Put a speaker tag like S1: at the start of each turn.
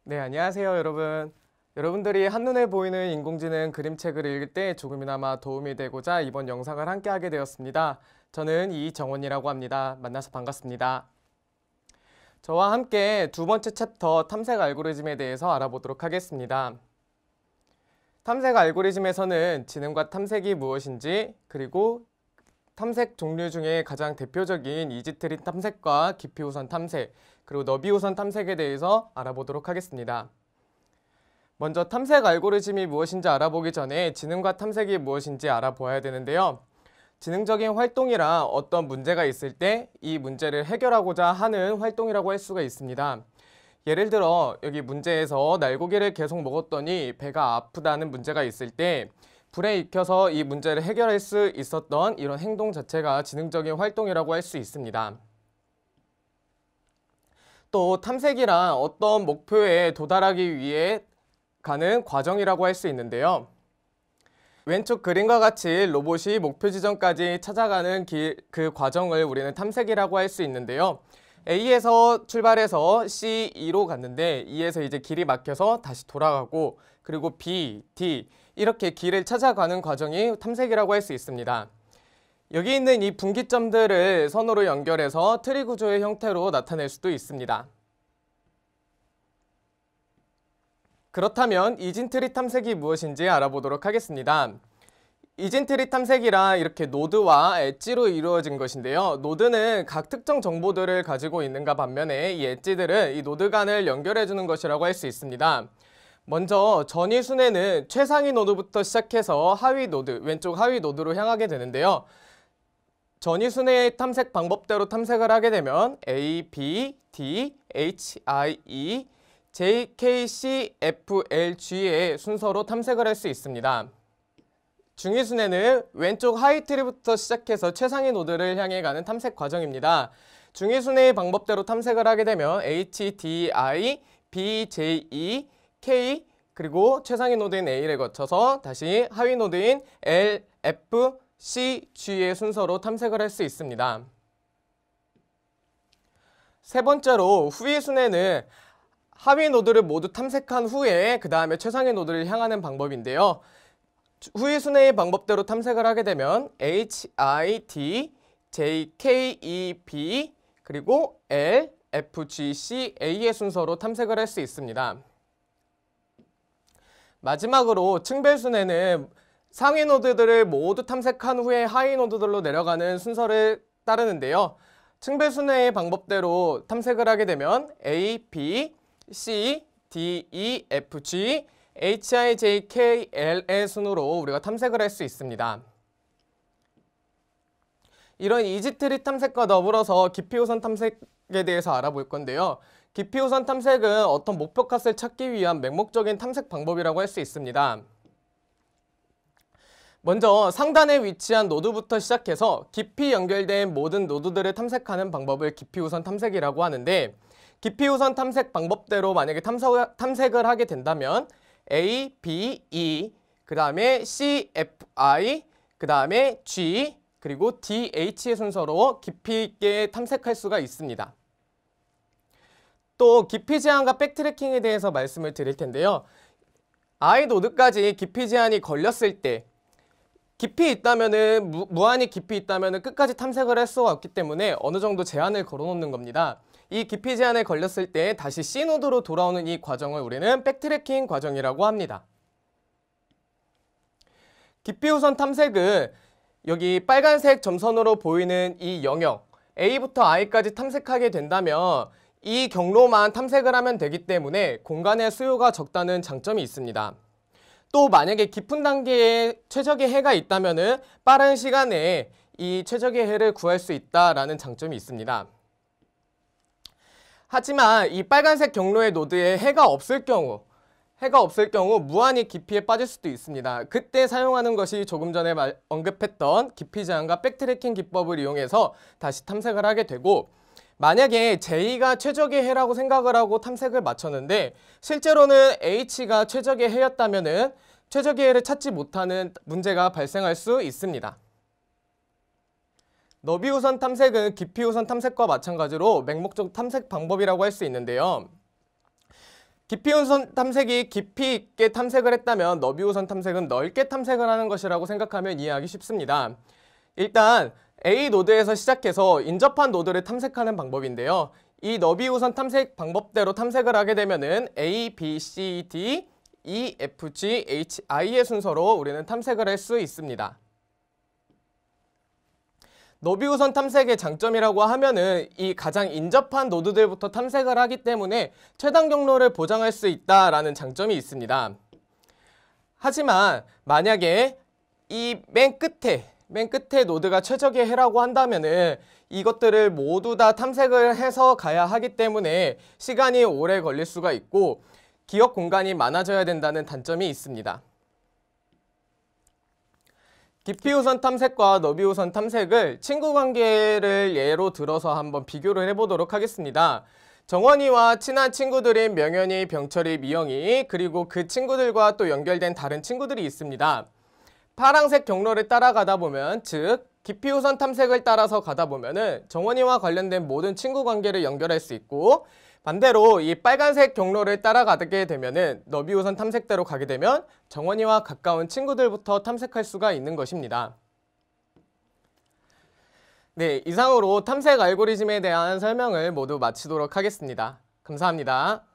S1: 네, 안녕하세요, 여러분. 여러분들이 한눈에 보이는 인공지능 그림책을 읽을 때 조금이나마 도움이 되고자 이번 영상을 함께 하게 되었습니다. 저는 이정원이라고 합니다. 만나서 반갑습니다. 저와 함께 두 번째 챕터 탐색 알고리즘에 대해서 알아보도록 하겠습니다. 탐색 알고리즘에서는 지능과 탐색이 무엇인지, 그리고 탐색 종류 중에 가장 대표적인 이지트리 탐색과 깊이 우선 탐색, 그리고 너비 우선 탐색에 대해서 알아보도록 하겠습니다. 먼저 탐색 알고리즘이 무엇인지 알아보기 전에 지능과 탐색이 무엇인지 알아보아야 되는데요. 지능적인 활동이라 어떤 문제가 있을 때 이 문제를 해결하고자 하는 활동이라고 할 수가 있습니다. 예를 들어 여기 문제에서 날고기를 계속 먹었더니 배가 아프다는 문제가 있을 때 불에 익혀서 이 문제를 해결할 수 있었던 이런 행동 자체가 지능적인 활동이라고 할 수 있습니다. 또 탐색이란 어떤 목표에 도달하기 위해 가는 과정이라고 할 수 있는데요. 왼쪽 그림과 같이 로봇이 목표 지점까지 찾아가는 그 과정을 우리는 탐색이라고 할 수 있는데요. A에서 출발해서 C2로 갔는데 E에서 이제 길이 막혀서 다시 돌아가고, 그리고 B, D 이렇게 길을 찾아가는 과정이 탐색이라고 할 수 있습니다. 여기 있는 이 분기점들을 선으로 연결해서 트리 구조의 형태로 나타낼 수도 있습니다. 그렇다면 이진트리 탐색이 무엇인지 알아보도록 하겠습니다. 이진트리 탐색이라 이렇게 노드와 엣지로 이루어진 것인데요. 노드는 각 특정 정보들을 가지고 있는가 반면에 이 엣지들은 이 노드 간을 연결해 주는 것이라고 할 수 있습니다. 먼저 전위 순회는 최상위 노드부터 시작해서 하위 노드, 왼쪽 하위 노드로 향하게 되는데요. 전위 순회의 탐색 방법대로 탐색을 하게 되면 A, B, D, H, I, E, J, K, C, F, L, G의 순서로 탐색을 할 수 있습니다. 중위 순회는 왼쪽 하위 트리부터 시작해서 최상위 노드를 향해 가는 탐색 과정입니다. 중위 순회의 방법대로 탐색을 하게 되면 H, D, I, B, J, E, K, 그리고 최상위 노드인 A를 거쳐서 다시 하위 노드인 L, F, C, G의 순서로 탐색을 할 수 있습니다. 세 번째로 후위 순회는 하위 노드를 모두 탐색한 후에 그 다음에 최상위 노드를 향하는 방법인데요. 후위 순회의 방법대로 탐색을 하게 되면 H, I, D, J, K, E, B, 그리고 L, F, G, C, A의 순서로 탐색을 할 수 있습니다. 마지막으로 층별 순회는 상위 노드들을 모두 탐색한 후에 하위 노드들로 내려가는 순서를 따르는데요. 층별 순회의 방법대로 탐색을 하게 되면 A, B, C, D, E, F, G, H, I, J, K, L의 순으로 우리가 탐색을 할 수 있습니다. 이런 이지트리 탐색과 더불어서 깊이 우선 탐색에 대해서 알아볼 건데요. 깊이 우선 탐색은 어떤 목표 값을 찾기 위한 맹목적인 탐색 방법이라고 할 수 있습니다. 먼저 상단에 위치한 노드부터 시작해서 깊이 연결된 모든 노드들을 탐색하는 방법을 깊이 우선 탐색이라고 하는데, 깊이 우선 탐색 방법대로 만약에 탐색을 하게 된다면 A, B, E, 그 다음에 C, F, I, 그 다음에 G, 그리고 D, H의 순서로 깊이 있게 탐색할 수가 있습니다. 또 깊이 제한과 백트래킹에 대해서 말씀을 드릴 텐데요. I 노드까지 깊이 제한이 걸렸을 때 깊이 있다면은 무한히 깊이 있다면은 끝까지 탐색을 할 수가 없기 때문에 어느 정도 제한을 걸어 놓는 겁니다. 이 깊이 제한에 걸렸을 때 다시 C 노드로 돌아오는 이 과정을 우리는 백트래킹 과정이라고 합니다. 깊이 우선 탐색은 여기 빨간색 점선으로 보이는 이 영역 A부터 I까지 탐색하게 된다면 이 경로만 탐색을 하면 되기 때문에 공간의 수요가 적다는 장점이 있습니다. 또 만약에 깊은 단계에 최적의 해가 있다면 빠른 시간에 이 최적의 해를 구할 수 있다라는 장점이 있습니다. 하지만 이 빨간색 경로의 노드에 해가 없을 경우 무한히 깊이에 빠질 수도 있습니다. 그때 사용하는 것이 조금 전에 언급했던 깊이 제한과 백트래킹 기법을 이용해서 다시 탐색을 하게 되고, 만약에 J가 최적의 해라고 생각을 하고 탐색을 마쳤는데 실제로는 H가 최적의 해였다면 최적의 해를 찾지 못하는 문제가 발생할 수 있습니다. 너비 우선 탐색은 깊이 우선 탐색과 마찬가지로 맹목적 탐색 방법이라고 할 수 있는데요. 깊이 우선 탐색이 깊이 있게 탐색을 했다면 너비 우선 탐색은 넓게 탐색을 하는 것이라고 생각하면 이해하기 쉽습니다. 일단 A 노드에서 시작해서 인접한 노드를 탐색하는 방법인데요. 이 너비 우선 탐색 방법대로 탐색을 하게 되면은 A, B, C, D, E, F, G, H, I의 순서로 우리는 탐색을 할 수 있습니다. 너비 우선 탐색의 장점이라고 하면은 이 가장 인접한 노드들부터 탐색을 하기 때문에 최단 경로를 보장할 수 있다라는 장점이 있습니다. 하지만 만약에 이 맨 끝에 노드가 최적의 해라고 한다면은 이것들을 모두 다 탐색을 해서 가야 하기 때문에 시간이 오래 걸릴 수가 있고 기억 공간이 많아져야 된다는 단점이 있습니다. 깊이 우선 탐색과 너비 우선 탐색을 친구 관계를 예로 들어서 한번 비교를 해보도록 하겠습니다. 정원이와 친한 친구들인 명현이, 병철이, 미영이, 그리고 그 친구들과 또 연결된 다른 친구들이 있습니다. 파란색 경로를 따라가다 보면, 즉 깊이 우선 탐색을 따라서 가다 보면은 정원이와 관련된 모든 친구 관계를 연결할 수 있고, 반대로 이 빨간색 경로를 따라가게 되면은 너비 우선 탐색대로 가게 되면 정원이와 가까운 친구들부터 탐색할 수가 있는 것입니다. 네, 이상으로 탐색 알고리즘에 대한 설명을 모두 마치도록 하겠습니다. 감사합니다.